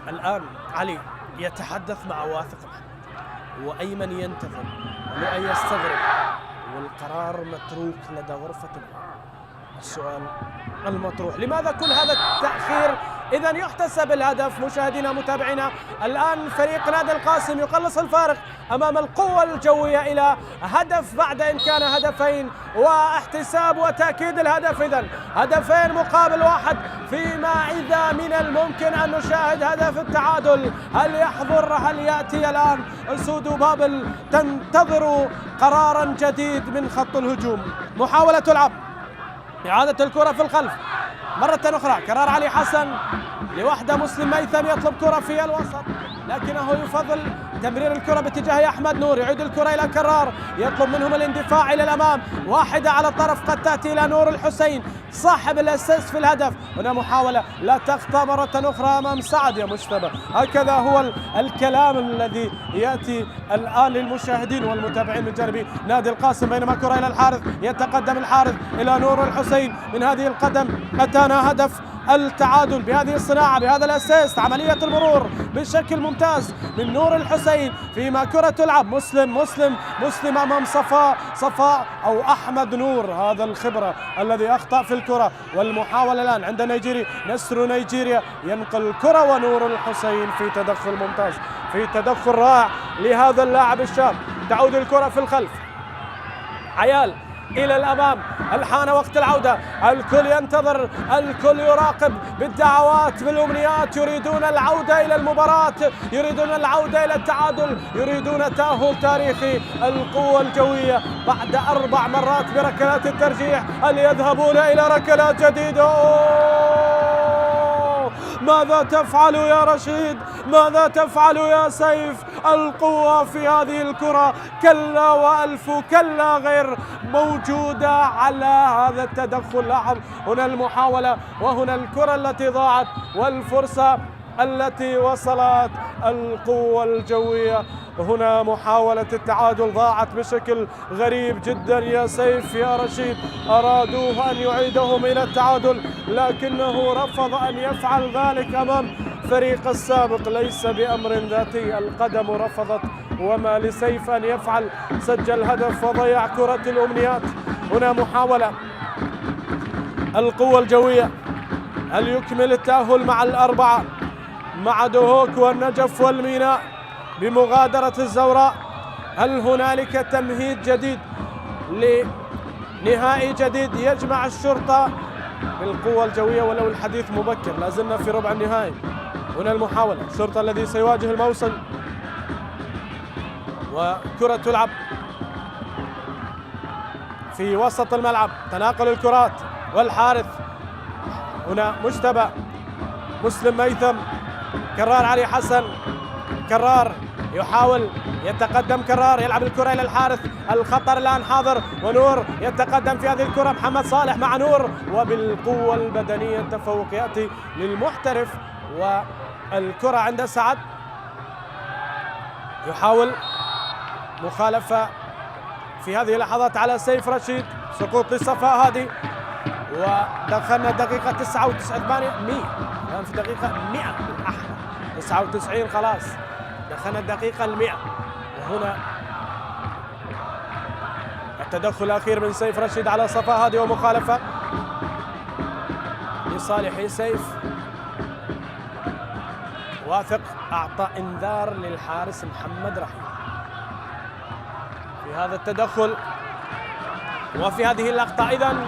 الآن علي يتحدث مع واثق وأيمن ينتظر ولؤي يستغرب، والقرار متروك لدى غرفة الفار. السؤال المطروح: لماذا كل هذا التأخير إذا يحتسب الهدف. مشاهدينا متابعينا، الآن فريق نادي القاسم يقلص الفارق أمام القوة الجوية إلى هدف بعد إن كان هدفين، واحتساب وتأكيد الهدف. إذا هدفين مقابل واحد، فيما إذا من الممكن أن نشاهد هدف التعادل. هل يحضر؟ هل يأتي الآن؟ أسود بابل تنتظر قرارا جديد من خط الهجوم. محاولة تلعب، إعادة الكرة في الخلف مرة أخرى، قرار علي حسن لوحدة. مسلم ميثم يطلب كرة في الوسط، لكنه يفضل تمرير الكرة باتجاه أحمد نور. يعيد الكرة إلى كرار، يطلب منهم الاندفاع إلى الأمام. واحدة على الطرف قد تأتي إلى نور الحسين صاحب الأسيست في الهدف. هنا محاولة لا تخطى مرة أخرى أمام سعد يا مجتبى. هكذا هو الكلام الذي يأتي الآن للمشاهدين والمتابعين من جانب نادي القاسم. بينما كرة إلى الحارث، يتقدم الحارث إلى نور الحسين. من هذه القدم أتانا هدف التعادل بهذه الصناعة، بهذا الأسيست. عملية المرور بشكل ممتاز من نور الحسين. فيما كرة تلعب، مسلم أمام صفاء أو أحمد نور، هذا الخبرة الذي أخطأ في الكرة. والمحاولة الآن عند نيجيري، نسر نيجيريا ينقل الكرة، ونور الحسين في تدخل ممتاز، في تدخل رائع لهذا اللاعب الشاب. تعود الكرة في الخلف، عيال إلى الأمام. الحان وقت العودة، الكل ينتظر، الكل يراقب بالدعوات بالأمنيات. يريدون العودة إلى المباراة، يريدون العودة إلى التعادل، يريدون تأهل تاريخي. القوة الجوية بعد 4 مرات بركلات الترجيح، هل يذهبون إلى ركلات جديدة؟ ماذا تفعل يا رشيد؟ ماذا تفعل يا سيف؟ القوة في هذه الكرة كلا وألف كلا غير موجودة على هذا التدخل. لاحظ هنا المحاولة، وهنا الكرة التي ضاعت، والفرصة التي وصلت. القوة الجوية هنا محاولة التعادل ضاعت بشكل غريب جدا يا سيف يا رشيد. أرادوه أن يعيدهم إلى التعادل، لكنه رفض أن يفعل ذلك أمام فريق السابق. ليس بأمر ذاتي، القدم رفضت، وما لسيف أن يفعل. سجل هدف وضيع كرة الأمنيات. هنا محاولة، القوة الجوية هل يكمل التأهل مع الأربعة، مع دهوك والنجف والميناء بمغادرة الزوراء؟ هل هنالك تمهيد جديد لنهائي جديد يجمع الشرطة بالقوة الجوية؟ ولو الحديث مبكر، لازلنا في ربع النهائي. هنا المحاولة، الشرطة الذي سيواجه الموصل، وكرة تلعب في وسط الملعب. تناقل الكرات، والحارث هنا مجتبى، مسلم ميثم، كرار علي حسن، كرار يحاول يتقدم، كرار يلعب الكرة إلى الحارث. الخطر الآن حاضر، ونور يتقدم في هذه الكرة. محمد صالح مع نور، وبالقوة البدنية التفوق يأتي للمحترف. والكرة عند سعد، يحاول مخالفة في هذه اللحظات على سيف رشيد. سقوط لصفاء هادي، ودخلنا دقيقة 99 100 الآن في دقيقة 100 بالأحرى 99 خلاص دخلنا الدقيقة 100. وهنا التدخل الأخير من سيف رشيد على صفاء هادي، ومخالفة لصالح سيف. واثق أعطى إنذار للحارس محمد رحيم في هذا التدخل وفي هذه اللقطة. إذن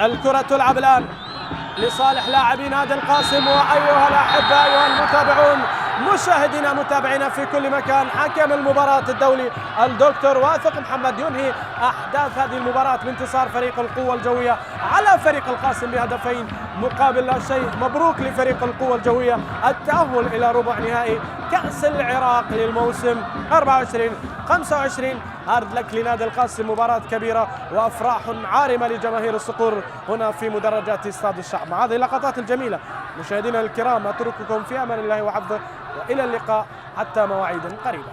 الكرة تلعب الآن لصالح لاعبي نادي القاسم. وأيها الأحبة، أيها المتابعون، مشاهدينا متابعينا في كل مكان، حكم المباراة الدولي الدكتور واثق محمد ينهي أحداث هذه المباراة بانتصار فريق القوة الجوية على فريق القاسم بهدفين مقابل لا شيء. مبروك لفريق القوة الجوية التأهل إلى ربع نهائي كأس العراق للموسم 24-25. هارد لك لنادي القاسم، مباراة كبيرة وأفراح عارمة لجماهير الصقور هنا في مدرجات استاد الشعب. مع هذه اللقطات الجميلة مشاهدينا الكرام، أترككم في أمان الله وحفظه، وإلى اللقاء حتى مواعيد قريبة.